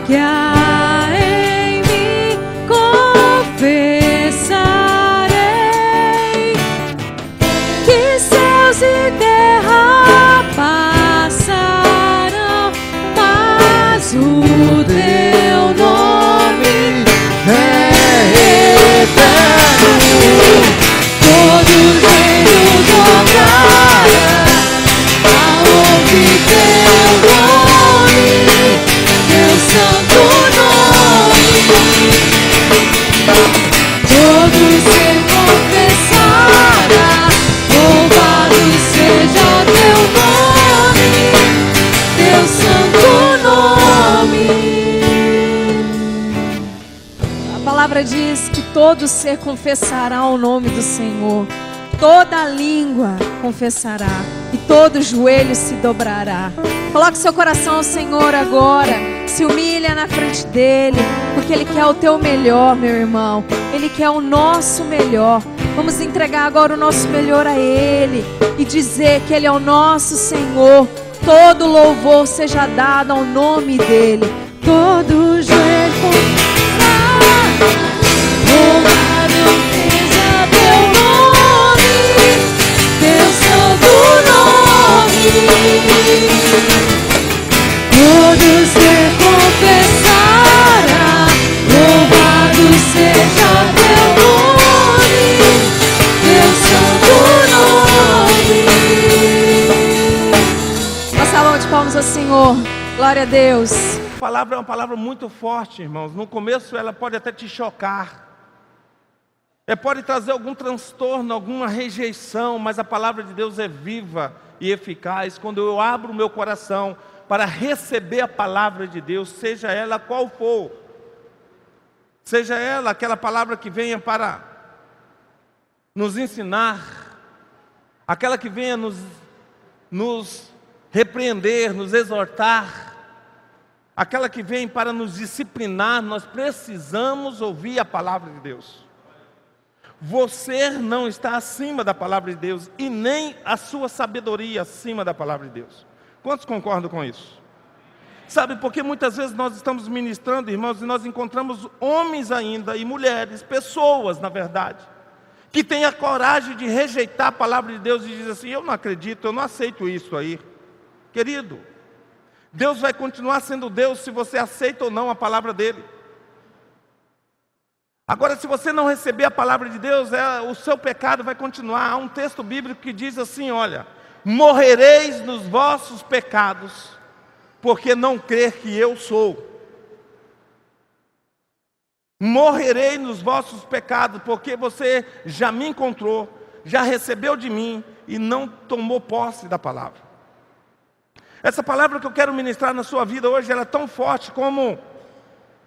que há em mim confessarei, que céus e terra passarão, mas o teu nome é eterno. Todo reino dobrará ao ouvir teu nome, teu santo nome. Todo ser confessará, louvado seja teu nome, teu santo nome. A palavra diz que todo ser confessará o nome do Senhor, toda língua confessará e todo joelho se dobrará. Coloque seu coração ao Senhor agora, se humilha na frente dele, porque Ele quer o teu melhor, meu irmão. Ele quer o nosso melhor. Vamos entregar agora o nosso melhor a Ele e dizer que Ele é o nosso Senhor. Todo louvor seja dado ao nome dEle. Todo joelho confessará, louvado seja teu nome, teu santo nome. Todo ser confessará, louvado seja teu nome, teu santo nome. Uma salva de palmas ao Senhor. Glória a Deus. A palavra é uma palavra muito forte, irmãos. No começo ela pode até te chocar. Pode trazer algum transtorno, alguma rejeição, mas a palavra de Deus é viva e eficaz. Quando eu abro o meu coração para receber a palavra de Deus, seja ela qual for, seja ela aquela palavra que venha para nos ensinar, aquela que venha nos repreender, nos exortar, aquela que vem para nos disciplinar, nós precisamos ouvir a palavra de Deus. Você não está acima da palavra de Deus e nem a sua sabedoria acima da palavra de Deus. Quantos concordam com isso? Sabe, porque muitas vezes nós estamos ministrando, irmãos, e nós encontramos homens ainda e mulheres, pessoas, na verdade, que têm a coragem de rejeitar a palavra de Deus e dizer assim: eu não acredito, eu não aceito isso aí. Querido, Deus vai continuar sendo Deus se você aceita ou não a palavra dEle. Agora, se você não receber a palavra de Deus, o seu pecado vai continuar. Há um texto bíblico que diz assim, olha: morrereis nos vossos pecados, porque não crer que eu sou. Morrerei nos vossos pecados, porque você já me encontrou, já recebeu de mim e não tomou posse da palavra. Essa palavra que eu quero ministrar na sua vida hoje, ela é tão forte como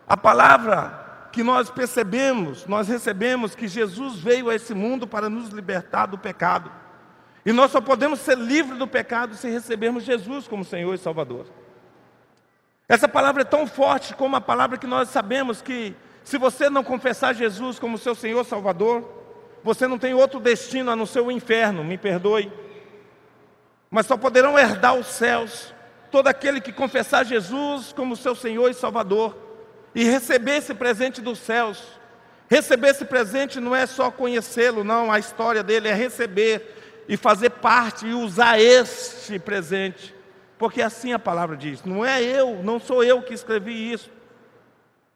a palavra que nós percebemos, nós recebemos que Jesus veio a esse mundo para nos libertar do pecado. E nós só podemos ser livres do pecado se recebermos Jesus como Senhor e Salvador. Essa palavra é tão forte como a palavra que nós sabemos que se você não confessar Jesus como seu Senhor e Salvador, você não tem outro destino a não ser o inferno, me perdoe. Mas só poderão herdar os céus todo aquele que confessar Jesus como seu Senhor e Salvador e receber esse presente dos céus. Receber esse presente não é só conhecê-lo, não, a história dele é receber e fazer parte e usar este presente, porque assim a palavra diz. Não sou eu que escrevi isso,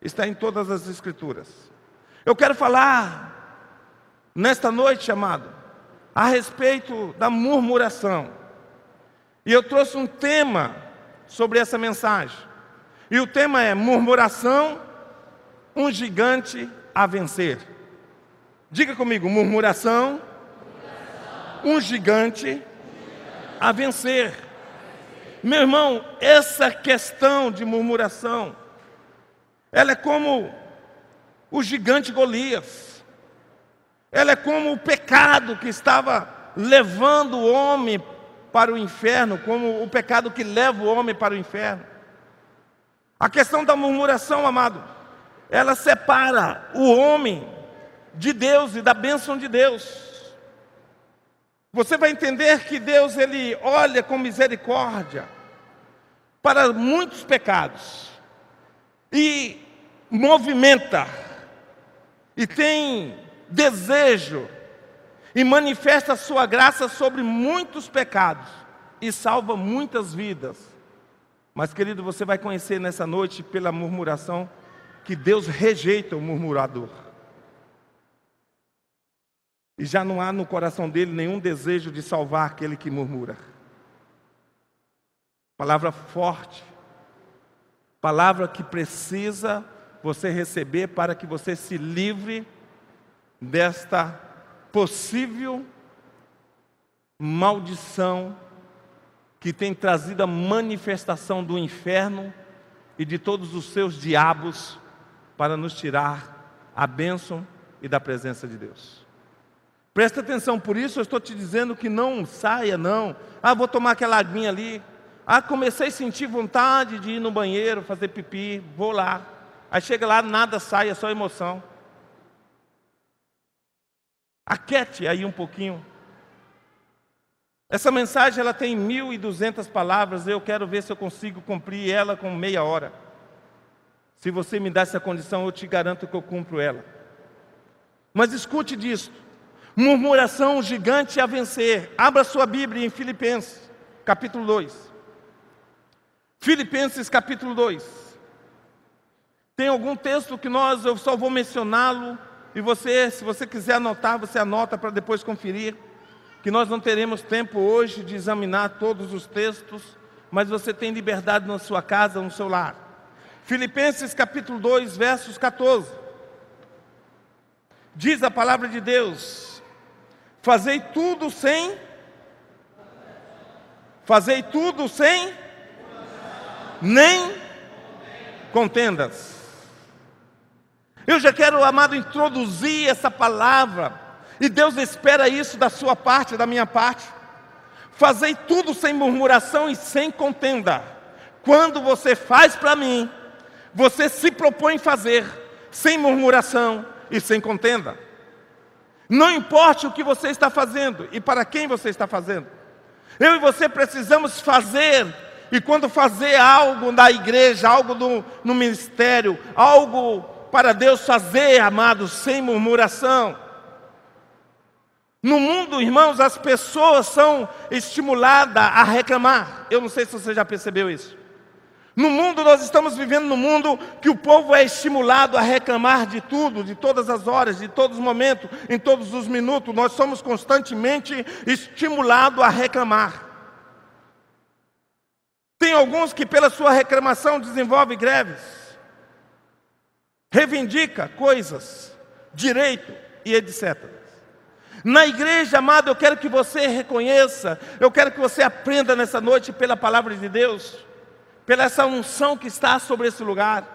está em todas as escrituras. Eu quero falar nesta noite, amado, a respeito da murmuração. E eu trouxe um tema sobre essa mensagem. E o tema é murmuração, um gigante a vencer. Diga comigo, murmuração, um gigante a vencer. Meu irmão, essa questão de murmuração, ela é como o gigante Golias. Ela é como o pecado que estava levando o homem para o inferno, como o pecado que leva o homem para o inferno. A questão da murmuração, amado, ela separa o homem de Deus e da bênção de Deus. Você vai entender que Deus, Ele olha com misericórdia para muitos pecados. E movimenta e tem desejo e manifesta a sua graça sobre muitos pecados e salva muitas vidas. Mas, querido, você vai conhecer nessa noite, pela murmuração, que Deus rejeita o murmurador. E já não há no coração dele nenhum desejo de salvar aquele que murmura. Palavra forte. Palavra que precisa você receber para que você se livre desta possível maldição que tem trazido a manifestação do inferno e de todos os seus diabos para nos tirar a bênção e da presença de Deus. Presta atenção, por isso eu estou te dizendo que não saia não. Vou tomar aquela aguinha ali. Comecei a sentir vontade de ir no banheiro, fazer pipi, vou lá. Aí chega lá, nada sai, é só emoção. Aquiete aí um pouquinho. Essa mensagem ela tem 1.200 palavras, eu quero ver se eu consigo cumprir ela com meia hora. Se você me dá essa condição, eu te garanto que eu cumpro ela. Mas escute disso. Murmuração gigante a vencer. Abra sua Bíblia em Filipenses, capítulo 2. Filipenses capítulo 2. Tem algum texto que eu só vou mencioná-lo, e você, se você quiser anotar, você anota para depois conferir, que nós não teremos tempo hoje de examinar todos os textos, mas você tem liberdade na sua casa, no seu lar. Filipenses capítulo 2, versos 14. Diz a palavra de Deus: fazei tudo sem nem contendas. Eu já quero, amado, introduzir essa palavra, e Deus espera isso da sua parte, da minha parte. Fazei tudo sem murmuração e sem contenda. Quando você faz para mim, você se propõe fazer sem murmuração e sem contenda. Não importa o que você está fazendo e para quem você está fazendo. Eu e você precisamos fazer. E quando fazer algo na igreja, algo no ministério, algo para Deus fazer, amados, sem murmuração. No mundo, irmãos, as pessoas são estimuladas a reclamar. Eu não sei se você já percebeu isso. No mundo, nós estamos vivendo num mundo que o povo é estimulado a reclamar de tudo, de todas as horas, de todos os momentos, em todos os minutos. Nós somos constantemente estimulados a reclamar. Tem alguns que pela sua reclamação desenvolvem greves, reivindica coisas, direito e etc. Na igreja, amado, eu quero que você reconheça, eu quero que você aprenda nessa noite pela palavra de Deus, pela essa unção que está sobre esse lugar,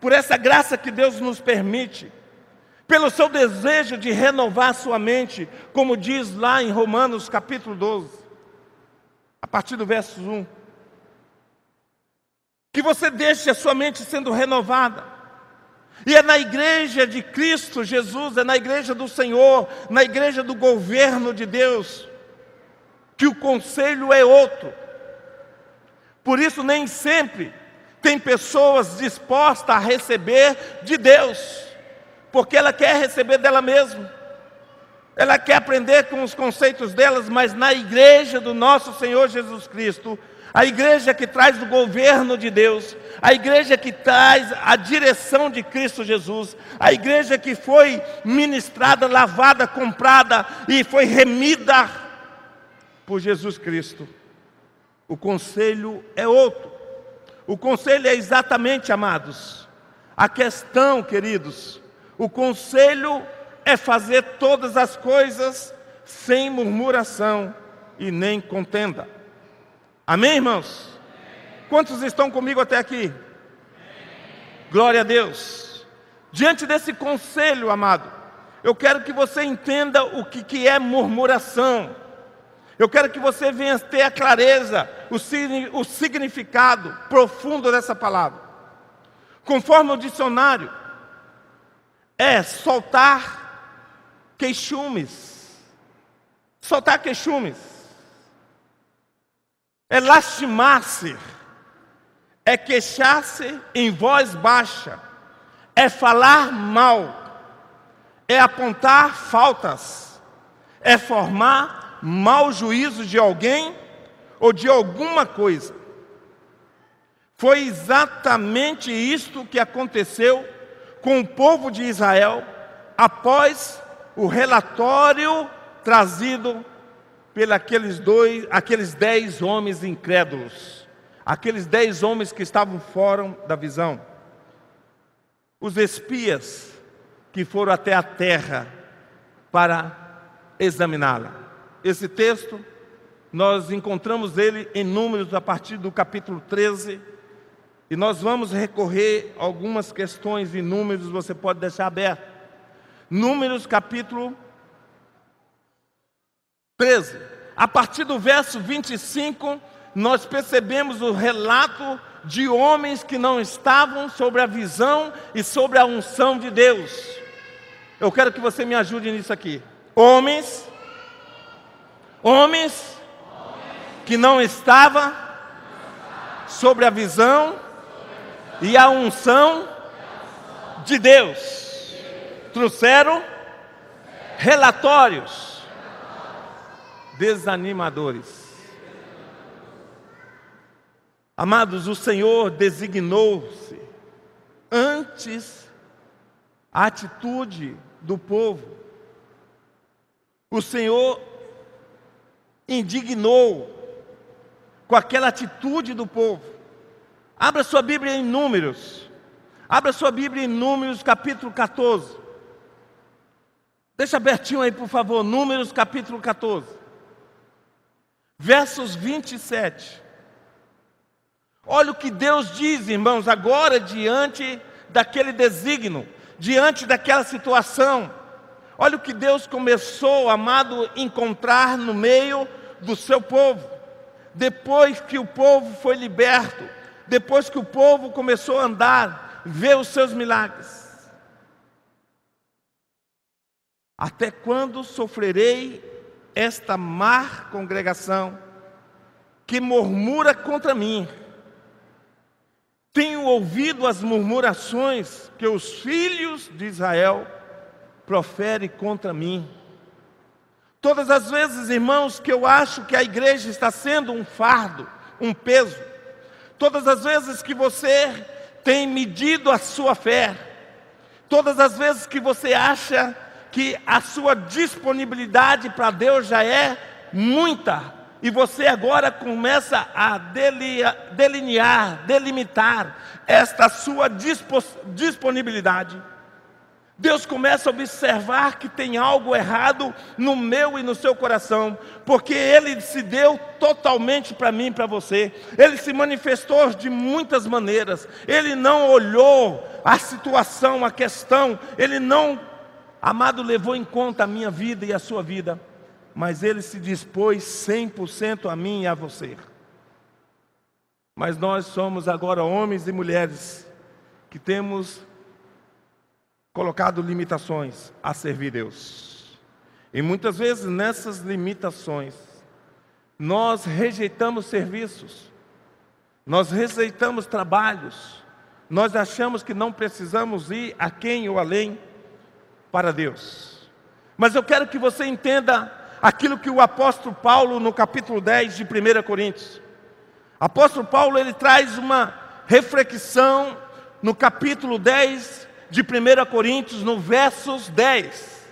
por essa graça que Deus nos permite, pelo seu desejo de renovar sua mente, como diz lá em Romanos capítulo 12, a partir do verso 1. Que você deixe a sua mente sendo renovada. E é na igreja de Cristo Jesus, é na igreja do Senhor, na igreja do governo de Deus, que o conselho é outro. Por isso nem sempre tem pessoas dispostas a receber de Deus, porque ela quer receber dela mesma. Ela quer aprender com os conceitos delas, mas na igreja do nosso Senhor Jesus Cristo, a igreja que traz o governo de Deus, a igreja que traz a direção de Cristo Jesus, a igreja que foi ministrada, lavada, comprada e foi remida por Jesus Cristo. O conselho é outro. O conselho é exatamente, amados, a questão, queridos, o conselho é fazer todas as coisas sem murmuração e nem contenda. Amém, irmãos? Quantos estão comigo até aqui? Glória a Deus. Diante desse conselho, amado, eu quero que você entenda o que é murmuração. Eu quero que você venha ter a clareza, o significado profundo dessa palavra. Conforme o dicionário, é soltar queixumes. Soltar queixumes. É lastimar-se. É queixar-se em voz baixa, é falar mal, é apontar faltas, é formar mau juízo de alguém ou de alguma coisa. Foi exatamente isto que aconteceu com o povo de Israel após o relatório trazido aqueles 10 homens incrédulos, aqueles 10 homens que estavam fora da visão, os espias que foram até a terra para examiná-la. Esse texto, nós encontramos ele em Números a partir do capítulo 13, e nós vamos recorrer a algumas questões em Números, você pode deixar aberto. Números capítulo 13, a partir do verso 25, nós percebemos o relato de homens que não estavam sobre a visão e sobre a unção de Deus. Eu quero que você me ajude nisso aqui. Homens que não estavam sobre a visão e a unção de Deus trouxeram relatórios desanimadores. Amados, o Senhor designou-se antes a atitude do povo. O Senhor indignou com aquela atitude do povo. Abra sua Bíblia em Números. Abra sua Bíblia em Números capítulo 14. Deixa abertinho aí, por favor. Números capítulo 14. Versos 27. Olha o que Deus diz, irmãos, agora diante daquele desígnio, diante daquela situação. Olha o que Deus começou, amado, a encontrar no meio do seu povo. Depois que o povo foi liberto, depois que o povo começou a andar, ver os seus milagres. Até quando sofrerei esta má congregação que murmura contra mim? Tenho ouvido as murmurações que os filhos de Israel proferem contra mim. Todas as vezes, irmãos, que eu acho que a igreja está sendo um fardo, um peso, todas as vezes que você tem medido a sua fé, todas as vezes que você acha que a sua disponibilidade para Deus já é muita, e você agora começa a delimitar esta sua disponibilidade, Deus começa a observar que tem algo errado no meu e no seu coração, porque Ele se deu totalmente para mim e para você. Ele se manifestou de muitas maneiras. Ele não olhou a situação, a questão. Ele não, amado, levou em conta a minha vida e a sua vida. Mas Ele se dispôs 100% a mim e a você. Mas nós somos agora homens e mulheres que temos colocado limitações a servir Deus. E muitas vezes nessas limitações, nós rejeitamos serviços, nós rejeitamos trabalhos, nós achamos que não precisamos ir a quem ou além para Deus. Mas eu quero que você entenda aquilo que o apóstolo Paulo, no capítulo 10 de 1 Coríntios, apóstolo Paulo, ele traz uma reflexão no capítulo 10 de 1 Coríntios, no versos 10.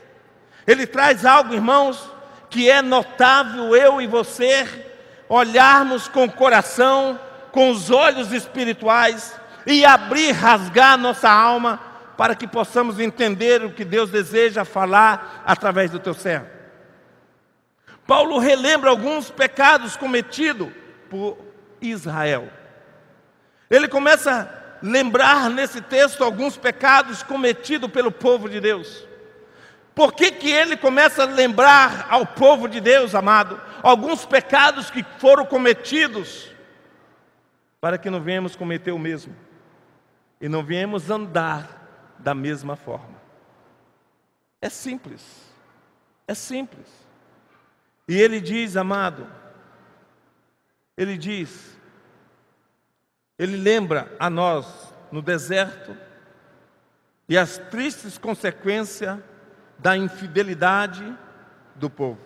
Ele traz algo, irmãos, que é notável eu e você olharmos com o coração, com os olhos espirituais e abrir, rasgar nossa alma para que possamos entender o que Deus deseja falar através do teu servo. Paulo relembra alguns pecados cometidos por Israel. Ele começa a lembrar nesse texto alguns pecados cometidos pelo povo de Deus. Por que ele começa a lembrar ao povo de Deus, amado, alguns pecados que foram cometidos, para que não venhamos cometer o mesmo e não venhamos andar da mesma forma? É simples, é simples. E ele diz, amado, ele lembra a nós no deserto, e as tristes consequências da infidelidade do povo.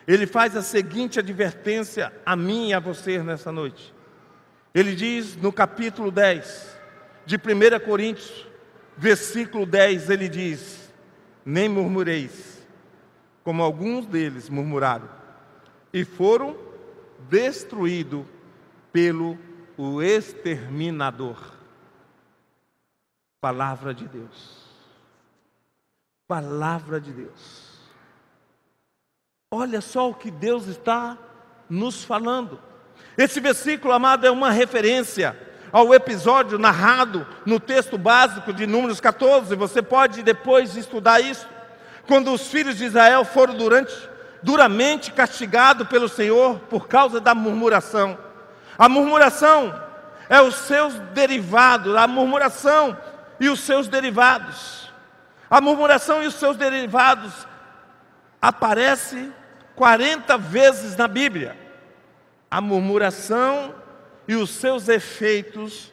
Ele faz a seguinte advertência a mim e a você nessa noite. Ele diz no capítulo 10 de 1 Coríntios, versículo 10, ele diz: nem murmureis, como alguns deles murmuraram, e foram destruídos pelo o exterminador. Palavra de Deus. Palavra de Deus. Olha só o que Deus está nos falando. Esse versículo, amado, é uma referência ao episódio narrado no texto básico de Números 14. Você pode depois estudar isso. Quando os filhos de Israel foram duramente castigados pelo Senhor por causa da murmuração. A murmuração é os seus derivados, a murmuração e os seus derivados. A murmuração e os seus derivados aparece 40 vezes na Bíblia. A murmuração e os seus efeitos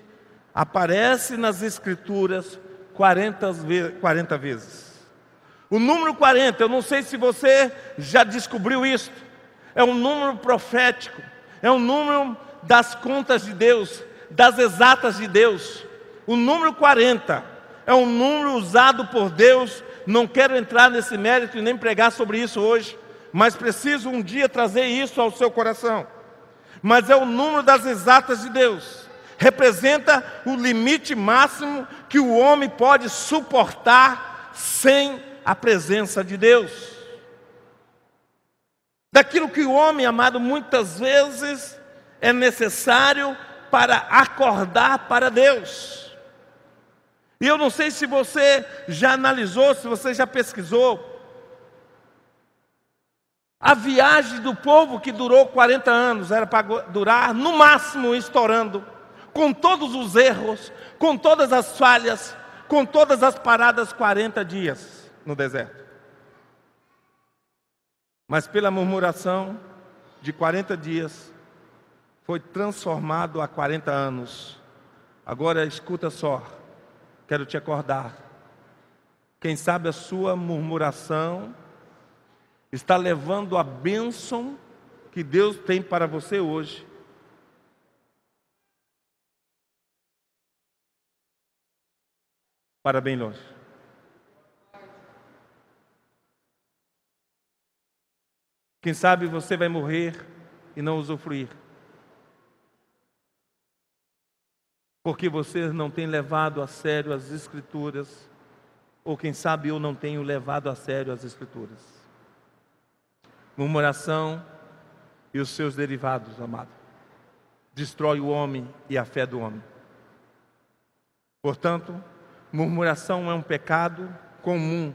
aparecem nas Escrituras 40 vezes. O número 40, eu não sei se você já descobriu isso, é um número profético, é um número das contas de Deus, das exatas de Deus. O número 40 é um número usado por Deus. Não quero entrar nesse mérito e nem pregar sobre isso hoje, mas preciso um dia trazer isso ao seu coração. Mas é o número das exatas de Deus. Representa o limite máximo que o homem pode suportar sem a presença de Deus. Daquilo que o homem, amado, muitas vezes é necessário para acordar para Deus. E eu não sei se você já analisou, se você já pesquisou. A viagem do povo que durou 40 anos era para durar, no máximo, estourando, com todos os erros, com todas as falhas, com todas as paradas, 40 dias no deserto. Mas pela murmuração de 40 dias, foi transformado a 40 anos. Agora escuta só, quero te acordar. Quem sabe a sua murmuração está levando a bênção que Deus tem para você hoje. Para bem longe. Quem sabe você vai morrer e não usufruir. Porque você não tem levado a sério as Escrituras, ou quem sabe eu não tenho levado a sério as Escrituras. Murmuração e os seus derivados, amado, destrói o homem e a fé do homem. Portanto, murmuração é um pecado comum,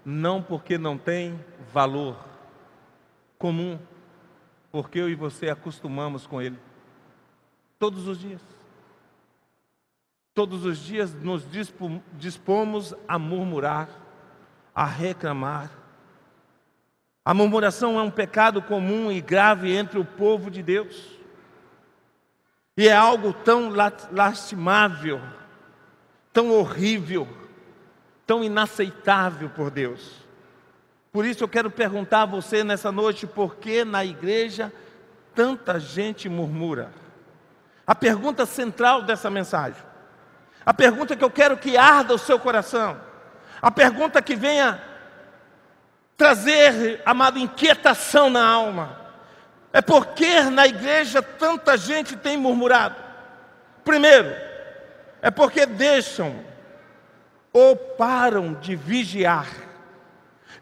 não porque não tem valor, comum, porque eu e você acostumamos com ele, todos os dias. Todos os dias nos dispomos a murmurar, a reclamar. A murmuração é um pecado comum e grave entre o povo de Deus. E é algo tão lastimável, tão horrível, tão inaceitável por Deus. Por isso eu quero perguntar a você nessa noite, por que na igreja tanta gente murmura? A pergunta central dessa mensagem, a pergunta que eu quero que arda o seu coração, a pergunta que venha trazer, amado, inquietação na alma, é porque na igreja tanta gente tem murmurado. Primeiro, é porque deixam ou param de vigiar.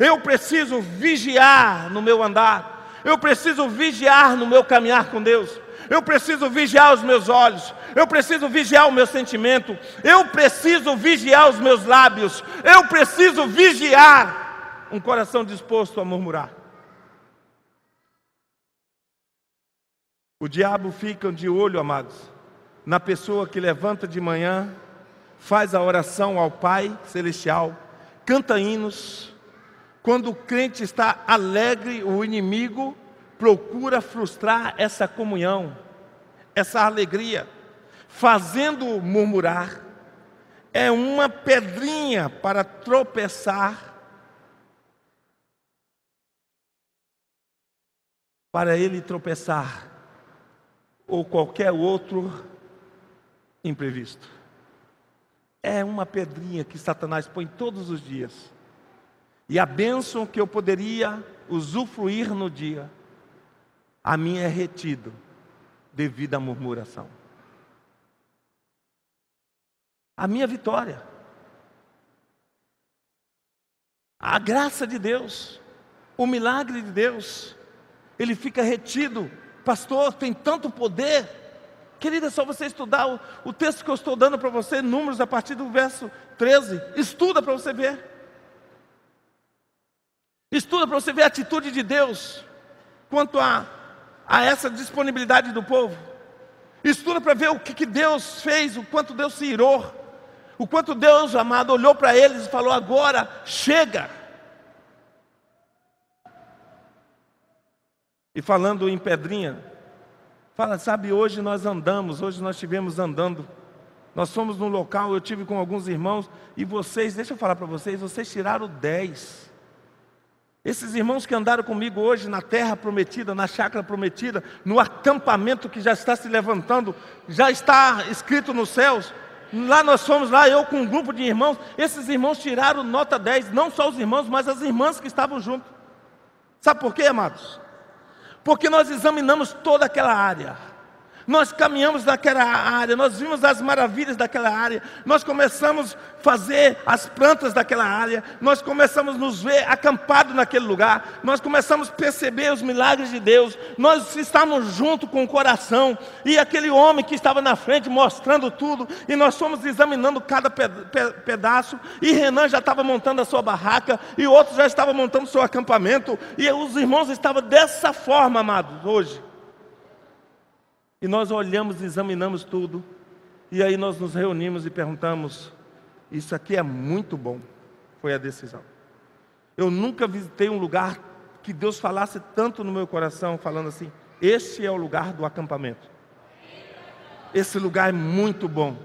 Eu preciso vigiar no meu andar, eu preciso vigiar no meu caminhar com Deus, eu preciso vigiar os meus olhos, eu preciso vigiar o meu sentimento, eu preciso vigiar os meus lábios, eu preciso vigiar um coração disposto a murmurar. O diabo fica de olho, amados, na pessoa que levanta de manhã, faz a oração ao Pai Celestial, canta hinos. Quando o crente está alegre, o inimigo procura frustrar essa comunhão, essa alegria, fazendo murmurar, é uma pedrinha para tropeçar, para ele tropeçar, ou qualquer outro imprevisto. É uma pedrinha que Satanás põe todos os dias. E a bênção que eu poderia usufruir no dia, a minha é retido devido à murmuração. A minha vitória, a graça de Deus, o milagre de Deus, ele fica retido. Pastor, tem tanto poder. Querida, é só você estudar o texto que eu estou dando para você, Números, a partir do verso 13. Estuda para você ver. Estuda para você ver a atitude de Deus quanto a essa disponibilidade do povo. Estuda para ver o que Deus fez, o quanto Deus se irou, o quanto Deus, amado, olhou para eles e falou: agora chega. E falando em pedrinha, fala, sabe, hoje nós estivemos andando, nós fomos num local, eu tive com alguns irmãos, e vocês, deixa eu falar para vocês, vocês tiraram 10. Esses irmãos que andaram comigo hoje na terra prometida, na chácara prometida, no acampamento que já está se levantando, já está escrito nos céus, lá nós fomos, lá eu com um grupo de irmãos, esses irmãos tiraram nota 10, não só os irmãos, mas as irmãs que estavam juntos. Sabe por quê, amados? Porque nós examinamos toda aquela área. Nós caminhamos naquela área, nós vimos as maravilhas daquela área, nós começamos a fazer as plantas daquela área, nós começamos a nos ver acampados naquele lugar, nós começamos a perceber os milagres de Deus, nós estávamos junto com o coração, e aquele homem que estava na frente mostrando tudo, e nós fomos examinando cada pedaço, e Renan já estava montando a sua barraca, e outros já estavam montando o seu acampamento, e os irmãos estavam dessa forma, amados, hoje. E nós olhamos e examinamos tudo. E aí nós nos reunimos e perguntamos: isso aqui é muito bom. Foi a decisão. Eu nunca visitei um lugar que Deus falasse tanto no meu coração, falando assim: este é o lugar do acampamento. Esse lugar é muito bom.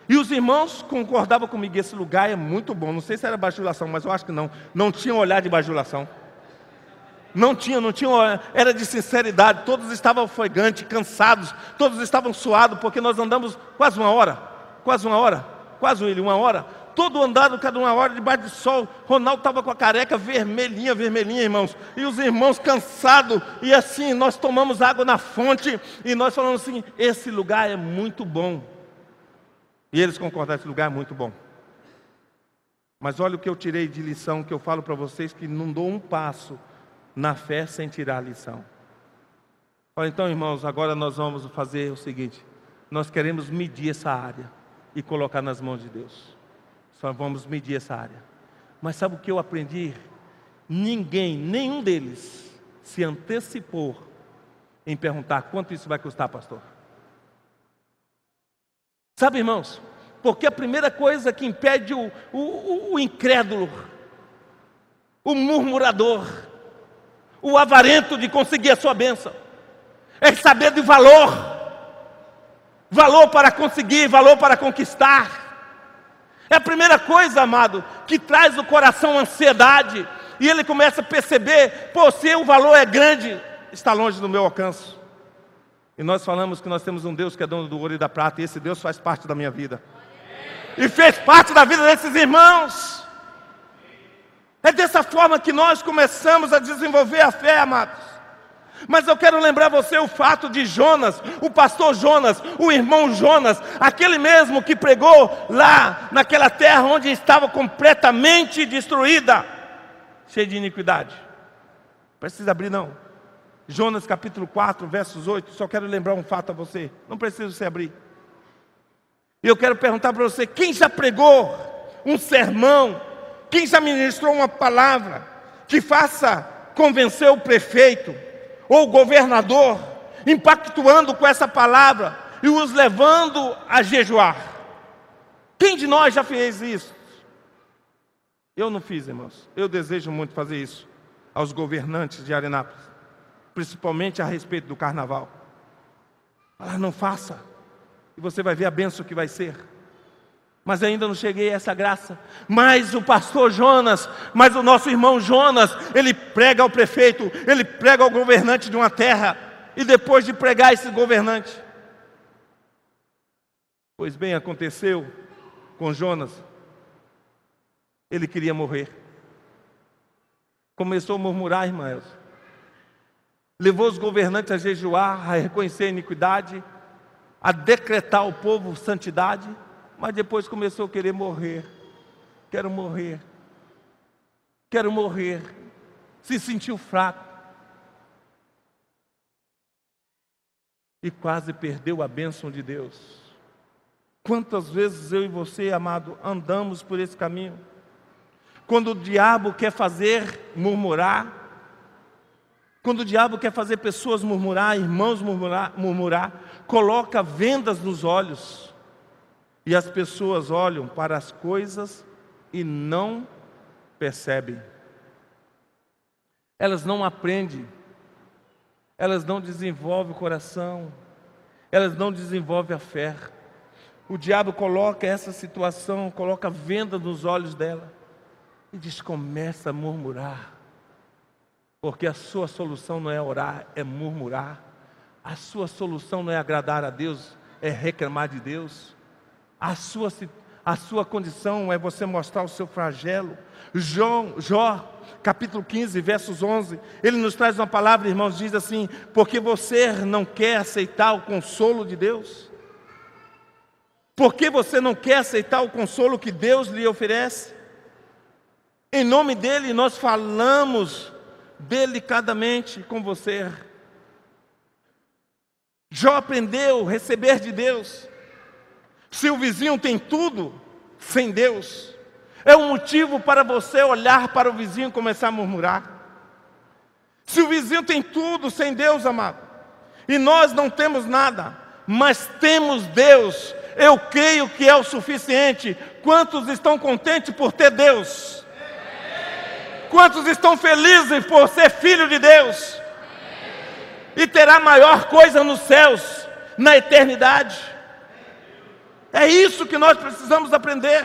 E os irmãos concordavam comigo: esse lugar é muito bom. Não sei se era bajulação, mas eu acho que não. Não tinha olhar de bajulação. Não tinha, era de sinceridade. Todos estavam afogantes, cansados, todos estavam suados, porque nós andamos quase uma hora, uma hora, todo andado, cada uma hora, debaixo do sol. Ronaldo estava com a careca vermelhinha, irmãos, e os irmãos cansados, e assim, nós tomamos água na fonte, e nós falamos assim: esse lugar é muito bom. E eles concordaram: esse lugar é muito bom. Mas olha o que eu tirei de lição, que eu falo para vocês, que não dou um passo na fé sem tirar a lição. Olha, então, irmãos, agora nós vamos fazer o seguinte: nós queremos medir essa área e colocar nas mãos de Deus. Só vamos medir essa área. Mas sabe o que eu aprendi? Nenhum deles se antecipou em perguntar: quanto isso vai custar, pastor? Sabe, irmãos, porque a primeira coisa que impede o incrédulo, o murmurador, o avarento de conseguir a sua bênção, é saber de valor para conseguir, valor para conquistar. É a primeira coisa, amado, que traz o coração ansiedade, e ele começa a perceber: pô, se o valor é grande, está longe do meu alcance. E nós falamos que nós temos um Deus que é dono do ouro e da prata, e esse Deus faz parte da minha vida, e fez parte da vida desses irmãos. É dessa forma que nós começamos a desenvolver a fé, amados. Mas eu quero lembrar você o fato de Jonas, o pastor Jonas, o irmão Jonas, aquele mesmo que pregou lá naquela terra onde estava completamente destruída, cheia de iniquidade. Não precisa abrir não. Jonas capítulo 4, versos 8, só quero lembrar um fato a você, não precisa você abrir. E eu quero perguntar para você: quem já pregou um sermão, quem já ministrou uma palavra que faça convencer o prefeito ou o governador, impactuando com essa palavra e os levando a jejuar? Quem de nós já fez isso? Eu não fiz, irmãos. Eu desejo muito fazer isso aos governantes de Arenápolis, principalmente a respeito do carnaval. Falar: não faça, e você vai ver a bênção que vai ser. mas ainda não cheguei a essa graça. Mas o pastor Jonas, mas o nosso irmão Jonas, ele prega ao prefeito, ele prega ao governante de uma terra, e depois de pregar esse governante, pois bem, aconteceu com Jonas, ele queria morrer. Começou a murmurar, irmãos. Levou os governantes a jejuar, a reconhecer a iniquidade, a decretar ao povo santidade, mas depois começou a querer morrer. Quero morrer. Quero morrer. Se sentiu fraco. E quase perdeu a bênção de Deus. Quantas vezes eu e você, amado, andamos por esse caminho? Quando o diabo quer fazer murmurar, quando o diabo quer fazer pessoas murmurar, irmãos murmurar, coloca vendas nos olhos, e as pessoas olham para as coisas e não percebem. Elas não aprendem, elas não desenvolvem o coração, elas não desenvolvem a fé. O diabo coloca essa situação, coloca venda nos olhos dela, e diz: começa a murmurar. Porque a sua solução não é orar, é murmurar. A sua solução não é agradar a Deus, é reclamar de Deus. A sua condição é você mostrar o seu flagelo. Jó, capítulo 15, versos 11, ele nos traz uma palavra, irmãos, diz assim: porque você não quer aceitar o consolo de Deus? Porque você não quer aceitar o consolo que Deus lhe oferece? Em nome dele nós falamos delicadamente com você. Jó aprendeu a receber de Deus. Se o vizinho tem tudo, sem Deus, é um motivo para você olhar para o vizinho e começar a murmurar. Se o vizinho tem tudo, sem Deus, amado, e nós não temos nada, mas temos Deus, eu creio que é o suficiente. Quantos estão contentes por ter Deus? Quantos estão felizes por ser filho de Deus? E terá maior coisa nos céus, na eternidade. É isso que nós precisamos aprender.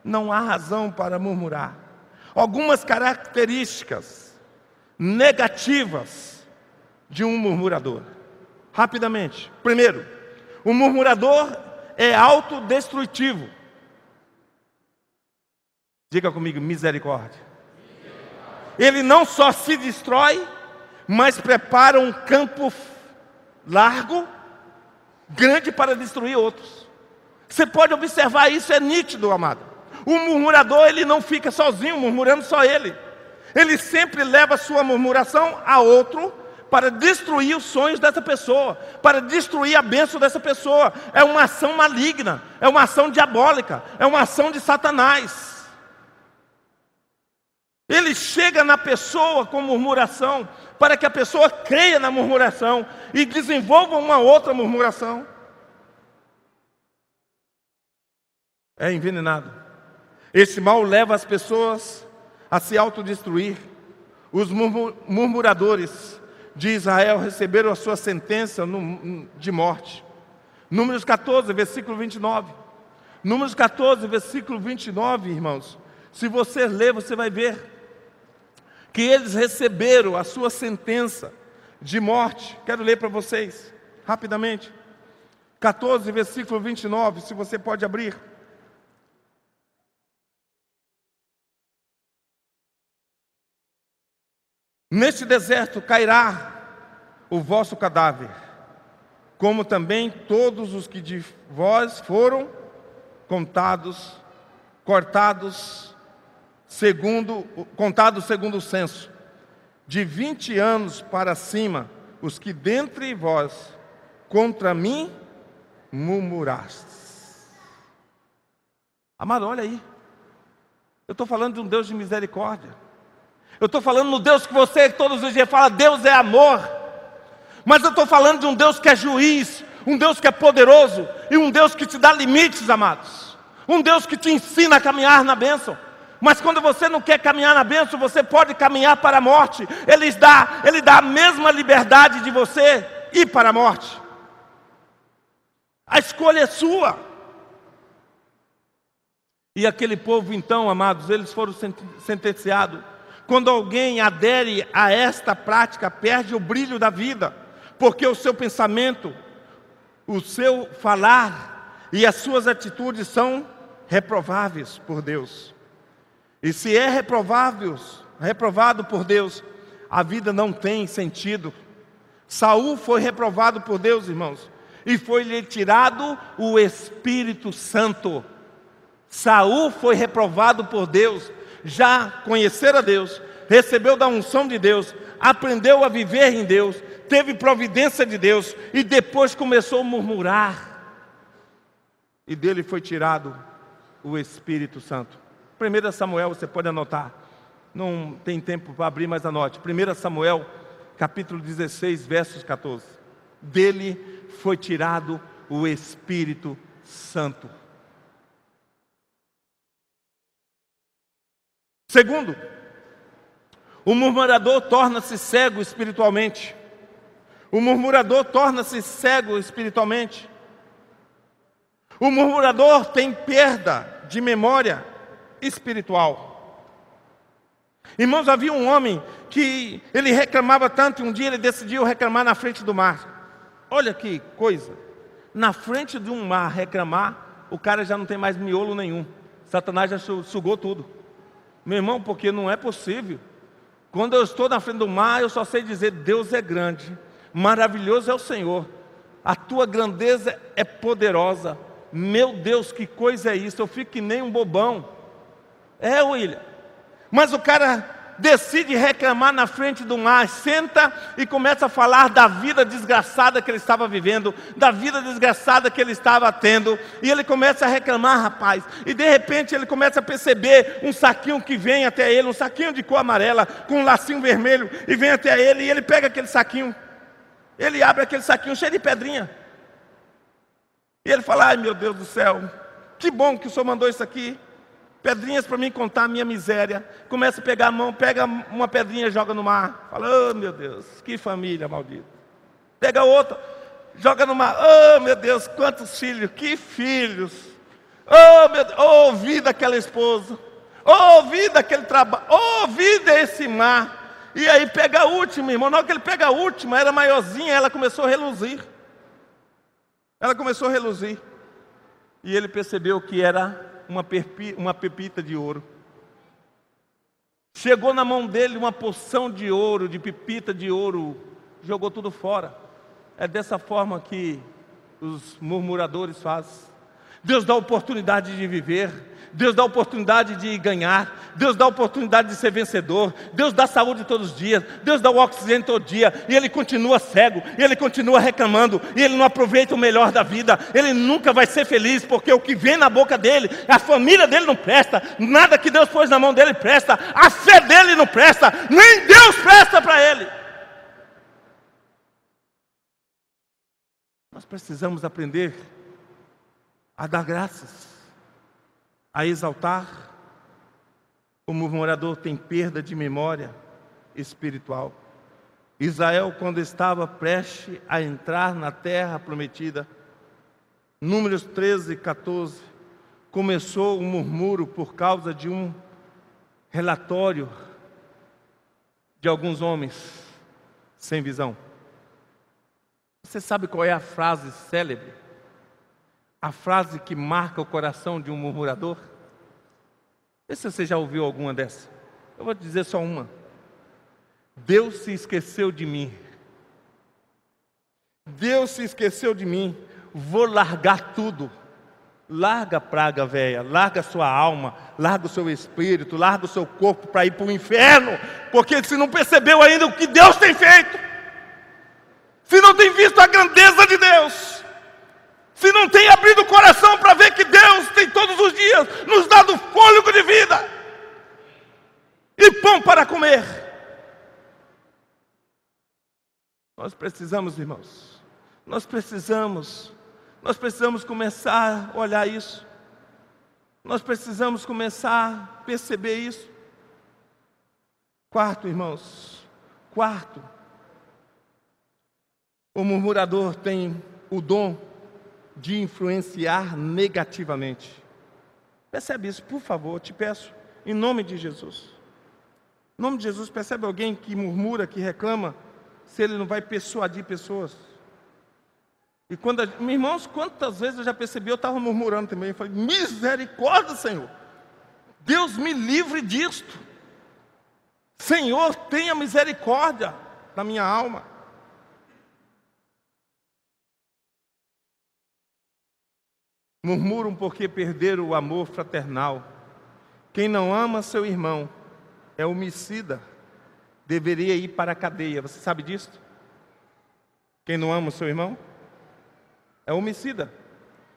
Não há razão para murmurar. Algumas características negativas de um murmurador. Rapidamente. Primeiro, o murmurador é autodestrutivo. Diga comigo: misericórdia. Ele não só se destrói, mas prepara um campo largo, grande, para destruir outros. Você pode observar isso, é nítido, amado. O murmurador, ele não fica sozinho, murmurando só ele. Ele sempre leva a sua murmuração a outro, para destruir os sonhos dessa pessoa, para destruir a bênção dessa pessoa. É uma ação maligna, é uma ação diabólica, é uma ação de Satanás. Ele chega na pessoa com murmuração, para que a pessoa creia na murmuração e desenvolva uma outra murmuração. É envenenado. Esse mal leva as pessoas a se autodestruir. Os murmuradores de Israel receberam a sua sentença de morte. Números 14, versículo 29. Números 14, versículo 29, irmãos. Se você ler, você vai ver que eles receberam a sua sentença de morte. Quero ler para vocês, rapidamente. 14, versículo 29, se você pode abrir. Neste deserto cairá o vosso cadáver, como também todos os que de vós foram contados segundo o censo, de 20 anos para cima, os que dentre vós contra mim murmurastes. Amado, olha aí. Eu estou falando de um Deus de misericórdia. Eu estou falando no Deus que você todos os dias fala: Deus é amor. Mas eu estou falando de um Deus que é juiz, um Deus que é poderoso, e um Deus que te dá limites, amados. Um Deus que te ensina a caminhar na bênção. Mas quando você não quer caminhar na bênção, você pode caminhar para a morte. Ele dá a mesma liberdade de você ir para a morte. A escolha é sua. E aquele povo então, amados, eles foram sentenciados. Quando alguém adere a esta prática, perde o brilho da vida, porque o seu pensamento, o seu falar e as suas atitudes são reprováveis por Deus. E se é reprovado por Deus, a vida não tem sentido. Saul foi reprovado por Deus, irmãos, e foi-lhe tirado o Espírito Santo. Saul foi reprovado por Deus, já conhecera Deus, recebeu da unção de Deus, aprendeu a viver em Deus, teve providência de Deus, e depois começou a murmurar, e dele foi tirado o Espírito Santo. 1 Samuel, você pode anotar, não tem tempo para abrir, mas anote. 1 Samuel, capítulo 16, versos 14. Dele foi tirado o Espírito Santo. Segundo, o murmurador torna-se cego espiritualmente. O murmurador torna-se cego espiritualmente. O murmurador tem perda de memória espiritual. Irmãos, havia um homem que ele reclamava tanto, e um dia ele decidiu reclamar na frente do mar. Olha que coisa, na frente de um mar reclamar, o cara já não tem mais miolo nenhum. Satanás já sugou tudo. Meu irmão, porque não é possível. Quando eu estou na frente do mar, eu só sei dizer: Deus é grande, maravilhoso é o Senhor, a tua grandeza é poderosa. Meu Deus, que coisa é isso? Eu fico que nem um bobão. É, William. Mas o cara decide reclamar na frente do mar, senta e começa a falar da vida desgraçada que ele estava vivendo, da vida desgraçada que ele estava tendo, e ele começa a reclamar, rapaz, e de repente ele começa a perceber um saquinho que vem até ele, um saquinho de cor amarela, com um lacinho vermelho, e vem até ele, e ele pega aquele saquinho, ele abre aquele saquinho cheio de pedrinha, e ele fala: ai meu Deus do céu, que bom que o Senhor mandou isso aqui, pedrinhas para mim contar a minha miséria. Começa a pegar a mão, pega uma pedrinha, joga no mar. Fala: oh meu Deus, que família maldita. Pega outra, joga no mar. Oh meu Deus, quantos filhos, que filhos. Oh meu Deus, oh vida aquela esposa. Oh vida aquele trabalho. Oh vida esse mar. E aí pega a última, irmão. Na hora que ele pega a última, era maiorzinha, ela começou a reluzir. Ela começou a reluzir. E ele percebeu que era uma pepita de ouro. Chegou na mão dele uma porção de ouro, de pepita de ouro, jogou tudo fora. É dessa forma que os murmuradores fazem. Deus dá oportunidade de viver, Deus dá oportunidade de ganhar, Deus dá oportunidade de ser vencedor, Deus dá saúde todos os dias, Deus dá o oxigênio todo dia, e ele continua cego, e ele continua reclamando, e ele não aproveita o melhor da vida, ele nunca vai ser feliz, porque o que vem na boca dele, a família dele não presta, nada que Deus pôs na mão dele presta, a fé dele não presta, nem Deus presta para ele. Nós precisamos aprender a dar graças, a exaltar. O murmurador tem perda de memória espiritual. Israel, quando estava prestes a entrar na terra prometida, Números 13, 14, começou um murmúrio por causa de um relatório de alguns homens sem visão. Você sabe qual é a frase célebre? A frase que marca o coração de um murmurador? Vê se você já ouviu alguma dessas. Eu vou te dizer só uma. Deus se esqueceu de mim. Deus se esqueceu de mim. Vou largar tudo. Larga a praga velha, larga a sua alma, larga o seu espírito, larga o seu corpo para ir para o inferno. Porque se não percebeu ainda o que Deus tem feito, se não tem visto a grandeza de Deus, se não tem abrido o coração para ver que Deus tem todos os dias nos dado fôlego de vida e pão para comer. Nós precisamos, irmãos, nós precisamos começar a olhar isso. Nós precisamos começar a perceber isso. Quarto, irmãos, o murmurador tem o dom de influenciar negativamente. Percebe isso, por favor, te peço, em nome de Jesus. Em nome de Jesus, percebe alguém que murmura, que reclama, se ele não vai persuadir pessoas? E meus irmãos, quantas vezes eu já percebi, eu estava murmurando também, eu falei, misericórdia, Senhor, Deus me livre disto, Senhor, tenha misericórdia da minha alma. Murmuram porque perderam o amor fraternal. Quem não ama seu irmão é homicida, deveria ir para a cadeia. Você sabe disso? Quem não ama o seu irmão é homicida.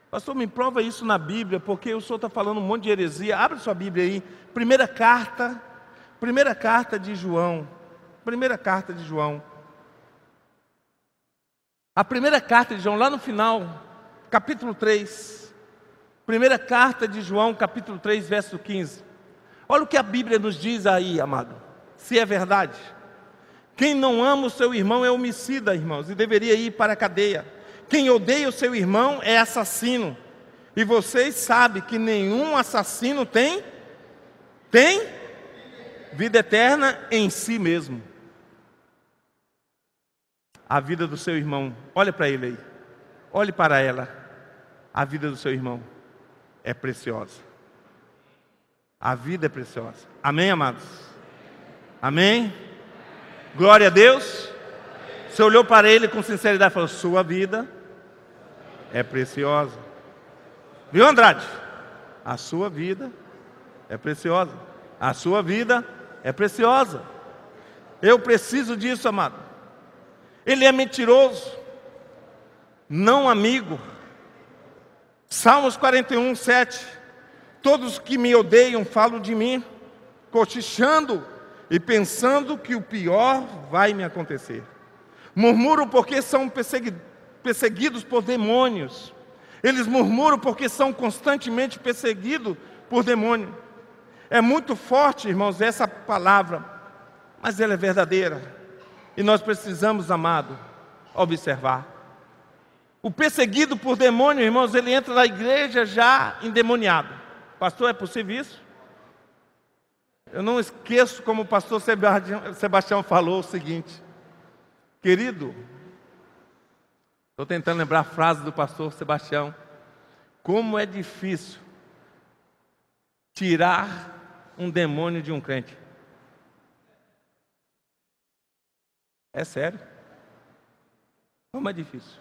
Pastor, me prova isso na Bíblia, porque o senhor está falando um monte de heresia. Abre sua Bíblia aí, primeira carta de João. Primeira carta de João. A primeira carta de João, lá no final, capítulo 3. Primeira carta de João, capítulo 3, verso 15. Olha o que a Bíblia nos diz aí, amado, se é verdade. Quem não ama o seu irmão é homicida, irmãos, e deveria ir para a cadeia. Quem odeia o seu irmão é assassino. E vocês sabem que nenhum assassino tem vida eterna em si mesmo. A vida do seu irmão, olha para ele aí, olhe para ela. A vida do seu irmão é preciosa. A vida é preciosa. Amém, amados? Amém? Glória a Deus. Você olhou para ele com sinceridade e falou, sua vida é preciosa. Viu, Andrade? A sua vida é preciosa. A sua vida é preciosa. Eu preciso disso, amado. Ele é mentiroso, não amigo. Salmos 41, 7. Todos que me odeiam falam de mim, cochichando e pensando que o pior vai me acontecer. Murmuram porque são perseguidos por demônios. Eles murmuram porque são constantemente perseguidos por demônio. É muito forte, irmãos, essa palavra, mas ela é verdadeira. E nós precisamos, amado, observar. O perseguido por demônio, irmãos, ele entra na igreja já endemoniado. Pastor, é possível isso? Eu não esqueço como o pastor Sebastião falou o seguinte. Querido, estou tentando lembrar a frase do pastor Sebastião. Como é difícil tirar um demônio de um crente. É sério. Como é difícil.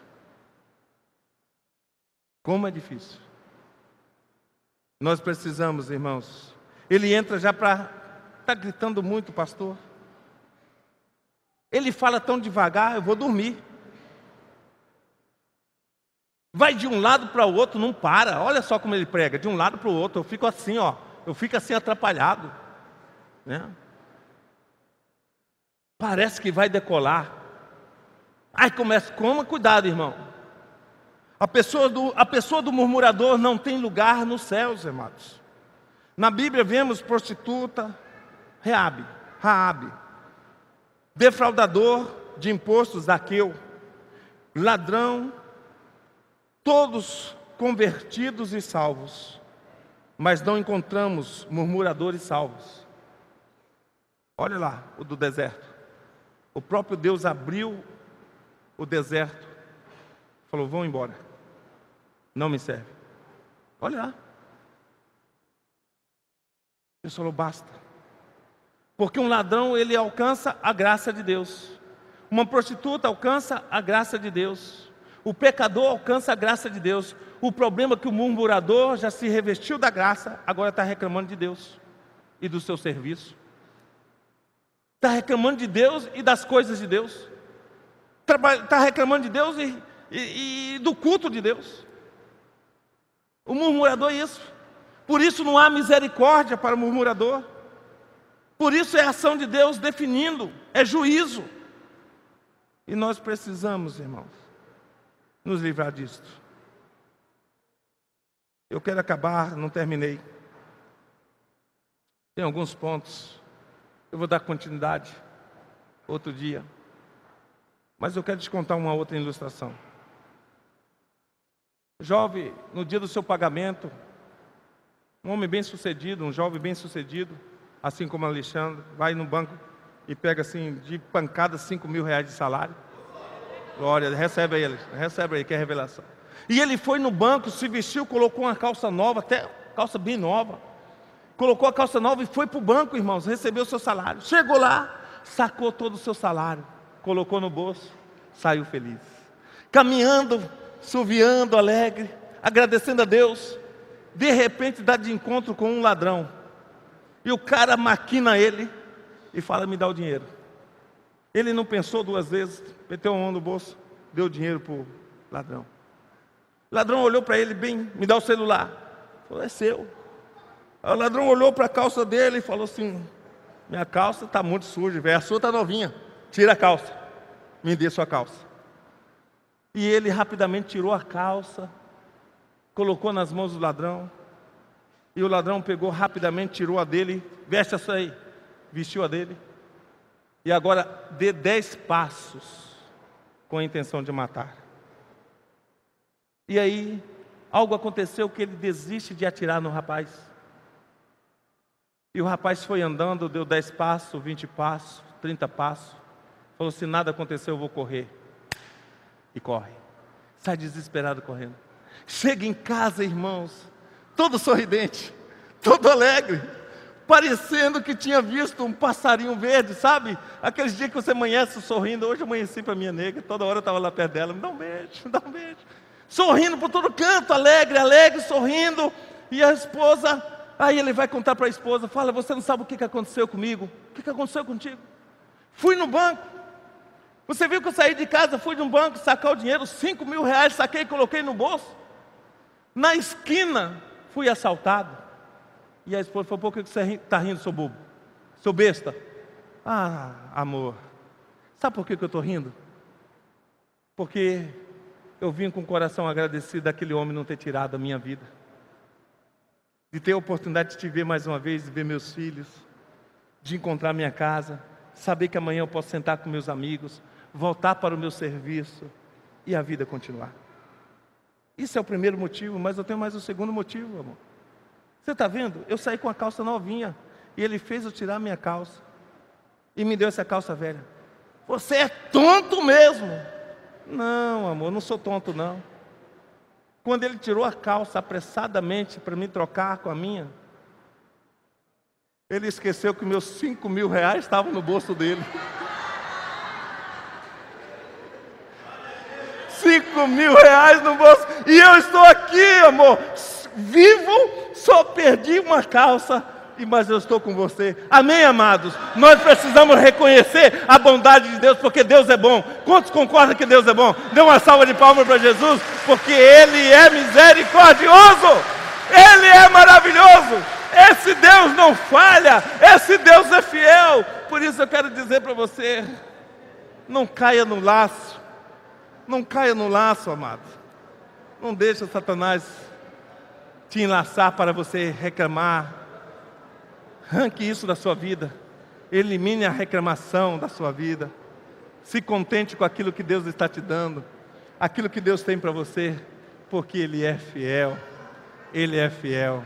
Como é difícil. Nós precisamos, irmãos. Ele entra já para... Está gritando muito, pastor. Ele fala tão devagar, eu vou dormir. Vai de um lado para o outro, não para. Olha só como ele prega, de um lado para o outro. Eu fico assim, ó. Eu fico assim atrapalhado. Né? Parece que vai decolar. Ai, começa, cuidado, irmão. A pessoa do murmurador não tem lugar nos céus, amados. Na Bíblia vemos prostituta, Raabe, defraudador de impostos, Zaqueu, ladrão, todos convertidos e salvos, mas não encontramos murmuradores salvos. Olha lá, o do deserto. O próprio Deus abriu o deserto, falou, vão embora, não me serve. Olha lá. Deus falou, basta. Porque um ladrão, ele alcança a graça de Deus. Uma prostituta alcança a graça de Deus. O pecador alcança a graça de Deus. O problema é que o murmurador já se revestiu da graça, agora está reclamando de Deus e do seu serviço. Está reclamando de Deus e das coisas de Deus. Está reclamando de Deus e do culto de Deus. O murmurador é isso. Por isso não há misericórdia para o murmurador. Por isso é a ação de Deus definindo, é juízo. E nós precisamos, irmãos, nos livrar disto. Eu quero acabar, não terminei. Tem alguns pontos. Eu vou dar continuidade outro dia. Mas eu quero te contar uma outra ilustração. Jovem, no dia do seu pagamento, Um homem bem sucedido, um jovem bem sucedido, assim como Alexandre, vai no banco e pega assim, de pancada, 5 mil reais de salário. Glória, recebe aí, que é revelação. E ele foi no banco, se vestiu, colocou uma calça nova, até calça bem nova. Colocou a calça nova e foi para o banco, irmãos, recebeu o seu salário. Chegou lá, sacou todo o seu salário, colocou no bolso, saiu feliz. Caminhando, suviando, alegre, agradecendo a Deus. De repente dá de encontro com um ladrão. E o cara maquina ele e fala, me dá o dinheiro. Ele não pensou duas vezes, meteu a mão no bolso, deu o dinheiro para o ladrão. O ladrão olhou para ele bem, me dá o celular. Falou, é seu. Aí o ladrão olhou para a calça dele e falou assim, minha calça está muito suja, velho, a sua está novinha, tira a calça, me dê sua calça. E ele rapidamente tirou a calça, colocou nas mãos do ladrão, e o ladrão pegou rapidamente, tirou a dele, veste essa aí, vestiu a dele, e agora dê 10 passos com a intenção de matar. E aí, algo aconteceu que ele desiste de atirar no rapaz. E o rapaz foi andando, deu 10 passos, 20 passos, 30 passos, falou, se nada aconteceu eu vou correr. E corre, sai desesperado correndo. Chega em casa, irmãos, todo sorridente, todo alegre, parecendo que tinha visto um passarinho verde, sabe? Aqueles dias que você amanhece sorrindo. Hoje eu amanheci para minha nega, toda hora eu estava lá perto dela, me dá um beijo, me dá um beijo. Sorrindo por todo canto, alegre, sorrindo. E a esposa, aí ele vai contar para a esposa, fala, você não sabe o que aconteceu comigo? O que aconteceu contigo? Fui no banco. Você viu que eu saí de casa, fui no banco sacar o dinheiro, 5 mil reais, saquei e coloquei no bolso. Na esquina, fui assaltado. E a esposa falou, por que você está rindo, seu bobo? Seu besta? Ah, amor, sabe por que eu estou rindo? Porque eu vim com o coração agradecido daquele homem não ter tirado a minha vida. De ter a oportunidade de te ver mais uma vez, de ver meus filhos, de encontrar minha casa, saber que amanhã eu posso sentar com meus amigos, voltar para o meu serviço e a vida continuar. Isso é o primeiro motivo, mas eu tenho mais um segundo motivo, amor. Você está vendo? Eu saí com a calça novinha e ele fez eu tirar a minha calça e me deu essa calça velha. Você é tonto mesmo. Não, amor, não sou tonto não. Quando ele tirou a calça apressadamente para me trocar com a minha, ele esqueceu que meus 5 mil reais estavam no bolso dele. 5 mil reais no bolso. E eu estou aqui, amor, vivo, só perdi uma calça, mas eu estou com você. Amém, amados? Nós precisamos reconhecer a bondade de Deus, porque Deus é bom. Quantos concordam que Deus é bom? Dê uma salva de palmas para Jesus, porque Ele é misericordioso, Ele é maravilhoso. Esse Deus não falha, esse Deus é fiel. Por isso eu quero dizer para você, não caia no laço. Não caia no laço, amado. Não deixe Satanás te enlaçar para você reclamar. Arranque isso da sua vida. Elimine a reclamação da sua vida. Se contente com aquilo que Deus está te dando, aquilo que Deus tem para você, porque Ele é fiel. Ele é fiel.